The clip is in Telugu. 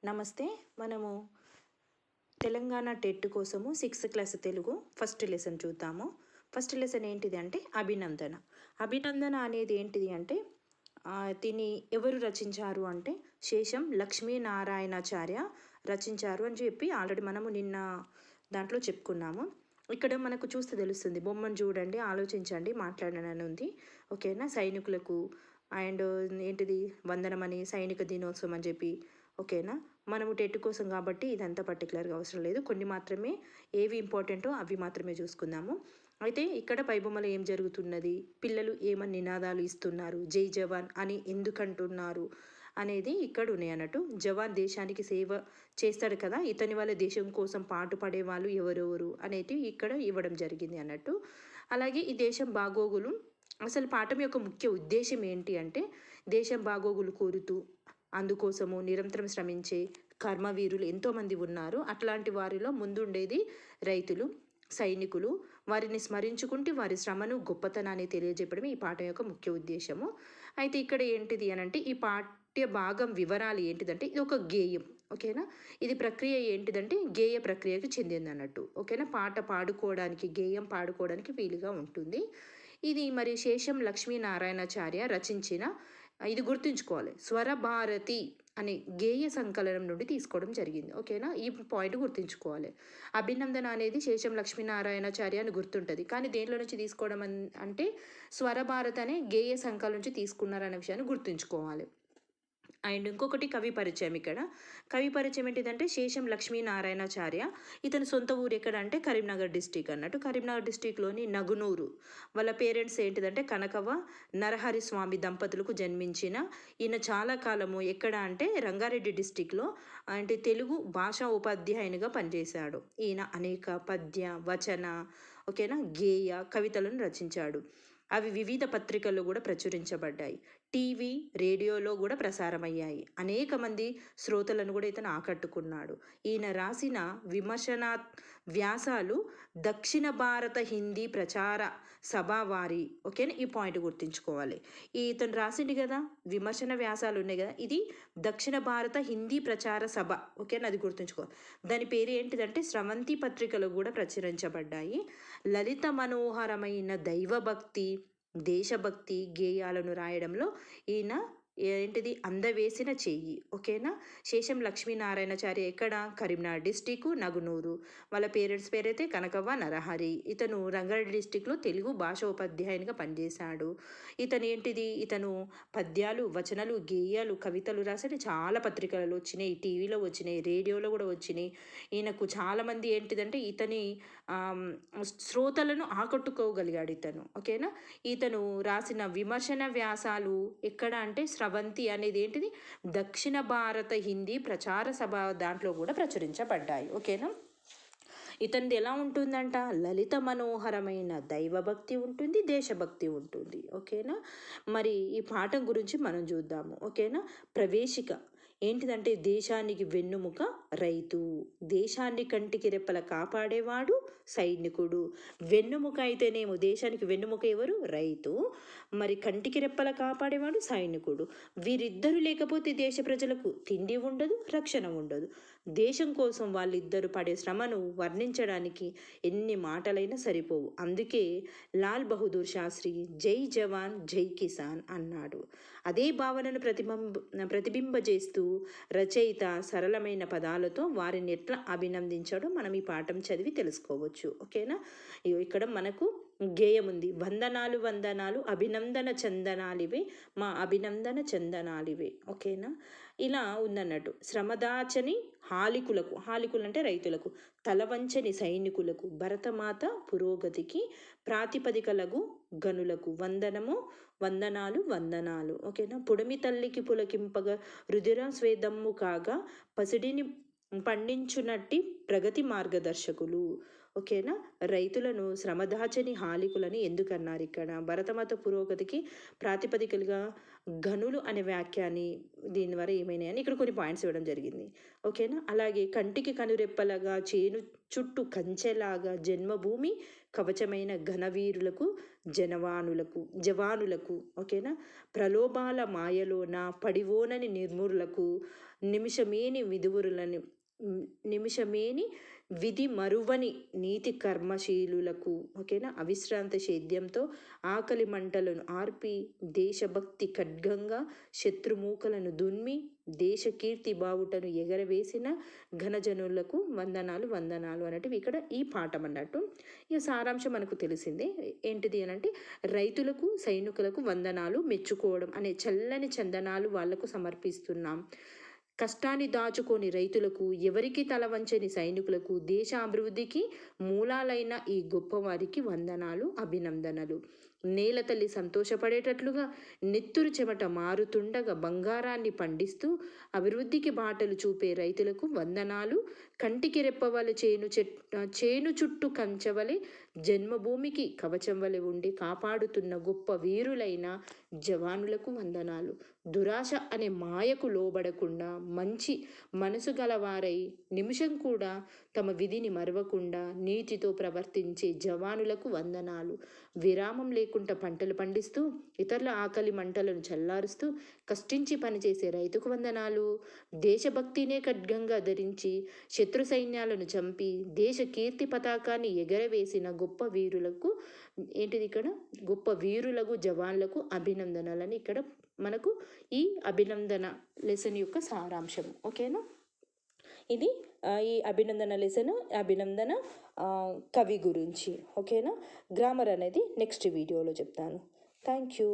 నమస్తే. మనము తెలంగాణ టెట్ కోసము 6th class Telugu first lesson చూద్దాము. ఫస్ట్ లెసన్ ఏంటిది అంటే అభినందన. అభినందన అనేది ఏంటిది అంటే దీన్ని ఎవరు రచించారు అంటే శేషం లక్ష్మీనారాయణాచార్య రచించారు అని చెప్పి ఆల్రెడీ మనము నిన్న దాంట్లో చెప్పుకున్నాము. ఇక్కడ మనకు చూస్తే తెలుస్తుంది. బొమ్మను చూడండి, ఆలోచించండి, మాట్లాడనని ఉంది. ఓకేనా. సైనికులకు అండ్ ఏంటిది వందనమని, సైనిక దినోత్సవం అని చెప్పి. ఓకేనా. మనము టెట్ కోసం కాబట్టి ఇదంతా పర్టికులర్గా అవసరం లేదు. కొన్ని మాత్రమే ఏవి ఇంపార్టెంటో అవి మాత్రమే చూసుకుందాము. అయితే ఇక్కడ పైబొమ్మలో ఏం జరుగుతున్నది, పిల్లలు ఏమని నినాదాలు ఇస్తున్నారు, జై జవాన్ అని ఎందుకంటున్నారు అనేది ఇక్కడ ఉన్నాయి అన్నట్టు. జవాన్ దేశానికి సేవ చేస్తాడు కదా, ఇతని వల్ల దేశం కోసం పాటుపడే వాళ్ళు ఎవరెవరు అనేది ఇక్కడ ఇవ్వడం జరిగింది అన్నట్టు. అలాగే ఈ దేశం బాగోగులు, అసలు పాఠం యొక్క ముఖ్య ఉద్దేశం ఏంటి అంటే దేశం బాగోగులు కోరుతూ అందుకోసము నిరంతరం శ్రమించే కర్మవీరులు ఎంతోమంది ఉన్నారు. అట్లాంటి వారిలో ముందుండేది రైతులు, సైనికులు. వారిని స్మరించుకుంటూ వారి శ్రమను, గొప్పతనాన్ని తెలియజెప్పడమే ఈ పాఠం యొక్క ముఖ్య ఉద్దేశము. అయితే ఇక్కడ ఏంటిది అనంటే ఈ పాఠ్య భాగం వివరాలు ఏంటిదంటే ఇది ఒక గేయం. ఓకేనా. ఇది ప్రక్రియ ఏంటిదంటే గేయ ప్రక్రియకు చెందింది అన్నట్టు. ఓకేనా. పాట పాడుకోవడానికి, గేయం పాడుకోవడానికి వీలుగా ఉంటుంది. ఇది మరి శేషం లక్ష్మీనారాయణాచార్య రచించిన, ఇది గుర్తుంచుకోవాలి, స్వరభారతి అనే గేయ సంకలనం నుండి తీసుకోవడం జరిగింది. ఓకేనా. ఈ పాయింట్ గుర్తుంచుకోవాలి. అభినందన అనేది శేషం లక్ష్మీనారాయణాచార్య అని గుర్తుంటుంది, కానీ దేంట్లో నుంచి తీసుకోవడం అంటే స్వరభారతి అనే గేయ సంకలనం నుంచి తీసుకున్నారనే విషయాన్ని గుర్తుంచుకోవాలి. అండ్ ఇంకొకటి కవి పరిచయం. ఇక్కడ కవి పరిచయం ఏంటిదంటే శేషం లక్ష్మీనారాయణాచార్య, ఇతని సొంత ఊరు ఎక్కడ అంటే కరీంనగర్ డిస్టిక్ అన్నట్టు. కరీంనగర్ డిస్టిక్లోని నగునూరు. వాళ్ళ పేరెంట్స్ ఏంటిదంటే కనకవ నరహరి స్వామి దంపతులకు జన్మించిన ఈయన చాలా కాలము ఎక్కడ అంటే రంగారెడ్డి డిస్టిక్లో అంటే తెలుగు భాషా ఉపాధ్యాయునిగా పనిచేశాడు. ఈయన అనేక పద్య, వచన, ఓకేనా, గేయ కవితలను రచించాడు. అవి వివిధ పత్రికల్లో కూడా ప్రచురించబడ్డాయి. టీవీ, రేడియోలో కూడా ప్రసారమయ్యాయి. అనేక మంది శ్రోతలను కూడా ఇతను ఆకట్టుకున్నాడు. ఈయన రాసిన విమర్శనా వ్యాసాలు దక్షిణ భారత హిందీ ప్రచార సభ వారి, ఓకేనా, ఈ పాయింట్ గుర్తుంచుకోవాలి. ఇతను రాసింది కదా విమర్శన వ్యాసాలు ఉన్నాయి కదా, ఇది దక్షిణ భారత హిందీ ప్రచార సభ, ఓకేనా, అది గుర్తుంచుకోవాలి. దాని పేరు ఏంటిదంటే స్రవంతి పత్రికలు కూడా ప్రచురించబడ్డాయి. లలిత మనోహరమైన దైవభక్తి, దేశభక్తి గేయాలను రాయడంలో ఈయన ఏంటిది అందవేసిన చెయ్యి. ఓకేనా. శేషం లక్ష్మీనారాయణాచార్య ఎక్కడ కరీంనగర్ డిస్టిక్ నగునూరు. వాళ్ళ పేరెంట్స్ పేరైతే కనకవ్వ నరహరి. ఇతను రంగారెడ్డి డిస్టిక్లో తెలుగు భాష ఉపాధ్యాయునిగా పనిచేశాడు. ఇతను పద్యాలు, వచనాలు, గేయాలు, కవితలు రాసి చాలా పత్రికలలో వచ్చినాయి, టీవీలో వచ్చినాయి, రేడియోలో కూడా వచ్చినాయి. ఈయనకు చాలామంది ఏంటిదంటే ఇతని శ్రోతలను ఆకట్టుకోగలిగాడు ఇతను. ఓకేనా. ఇతను రాసిన విమర్శన వ్యాసాలు ఎక్కడ అంటే స్రవంతి అనేది ఏంటిది దక్షిణ భారత హిందీ ప్రచార సభ దాంట్లో కూడా ప్రచురించబడ్డాయి. ఓకేనా. ఇతనిది ఎలా ఉంటుందంట, లలిత మనోహరమైన దైవభక్తి ఉంటుంది, దేశభక్తి ఉంటుంది. ఓకేనా. మరి ఈ పాఠం గురించి మనం చూద్దాము. ఓకేనా. ప్రవేశిక ఏంటిదంటే దేశానికి వెన్నుముక రైతు, దేశాన్ని కంటికి రెప్పల కాపాడేవాడు సైనికుడు. వెన్నుముక అయితేనేమో దేశానికి వెన్నుముక ఎవరు, రైతు. మరి కంటికి రెప్పల కాపాడేవాడు సైనికుడు. వీరిద్దరూ లేకపోతే దేశ ప్రజలకు తిండి ఉండదు, రక్షణ ఉండదు. దేశం కోసం వాళ్ళిద్దరు పడే శ్రమను వర్ణించడానికి ఎన్ని మాటలైనా సరిపోవు. అందుకే లాల్ బహదూర్ శాస్త్రి జై జవాన్ జై కిసాన్ అన్నాడు. అదే భావనను ప్రతిబింబజేస్తూ రచయిత సరళమైన పదాలతో వారిని ఎట్లా అభినందించాడో మనం ఈ పాఠం చదివి తెలుసుకోవచ్చు. ఓకేనా. ఇక్కడ మనకు గేయం ఉంది. వందనాలు వందనాలు అభినందన చందనాలివే మా అభినందన చందనాలివే. ఓకేనా. ఇలా ఉందన్నట్టు. శ్రమదాచని హాలికులకు, హాలికులు అంటే రైతులకు, తలవంచని సైనికులకు, భరతమాత పురోగతికి ప్రాతిపదికలకు గనులకు వందనము వందనాలు వందనాలు. ఓకేనా. పుడమి తల్లికి పులకింపగా రుధిర స్వేదమ్ము కాగా పసిడిని పండించునట్టి ప్రగతి మార్గదర్శకులు. ఓకేనా. రైతులను శ్రమదాచని హాలికులని ఎందుకన్నారు ఇక్కడ, భరతమాత పురోగతికి ప్రాతిపదికలుగా గనులు అనే వాక్యాన్ని దీని ద్వారా ఏమైనాయని ఇక్కడ కొన్ని పాయింట్స్ ఇవ్వడం జరిగింది. ఓకేనా. అలాగే కంటికి కనురెప్పలాగా, చేను చుట్టూ కంచెలాగా, జన్మభూమి కవచమైన ఘనవీరులకు, జవానులకు. ఓకేనా. ప్రలోభాల మాయలోన పడివోనని నిర్మూలకు, నిమిషమేని విధువురులను నిమిషమేని విధి మరువని నీతి కర్మశీలులకు ఓకేనా అవిశ్రాంత సేద్యంతో ఆకలి మంటలను ఆర్పి దేశభక్తి ఖడ్గంగా శత్రుమూకలను దున్మి దేశ కీర్తి బావుటను ఎగరవేసిన ఘనజనులకు వందనాలు వందనాలు అనేటివి ఇక్కడ ఈ పాఠం అన్నట్టు. ఇక సారాంశం మనకు తెలిసిందే ఏంటిది అని అంటే రైతులకు సైనికులకు వందనాలు మెచ్చుకోవడం అనే చల్లని చందనాలు వాళ్లకు సమర్పిస్తున్నాం. కష్టాన్ని దాచుకొని రైతులకు ఎవరికి తల వంచని సైనికులకు దేశ అభివృద్ధికి మూలాలైన ఈ గొప్పవారికి వందనాలు అభినందనలు. నేల తల్లి సంతోషపడేటట్లుగా నెత్తురు చెమట మారుతుండగా బంగారాన్ని పండిస్తూ అభివృద్ధికి బాటలు చూపే రైతులకు వందనాలు. కంటికి రెప్పవలె చేను చుట్టూ కంచవలె జన్మభూమికి కవచం వలె ఉండి కాపాడుతున్న గొప్ప వీరులైన జవానులకు వందనాలు. దురాశ అనే మాయకు లోబడకుండా మంచి మనసు గలవారై నిమిషం కూడా తమ విధిని మరవకుండా నీతితో ప్రవర్తించే జవానులకు వందనాలు. విరామం లేకుండా పంటలు పండిస్తూ ఇతరుల ఆకలి మంటలను చల్లారుస్తూ కష్టించి పనిచేసే రైతుకు వందనాలు. దేశభక్తినే ఖడ్గంగా ధరించి శత్రు సైన్యాలను చంపి దేశ కీర్తి పతాకాన్ని ఎగరవేసిన గొప్ప వీరులకు ఏంటిది ఇక్కడ గొప్ప వీరులకు జవాన్లకు అభినందనలని ఇక్కడ మనకు ఈ అభినందన లెసన్ యొక్క సారాంశం. ఓకేనా, ఇది ఈ అభినందన లెసన్ అభినందన కవి గురించి. ఓకేనా, గ్రామర్ అనేది నెక్స్ట్ వీడియోలో చెప్తాను. Thank you.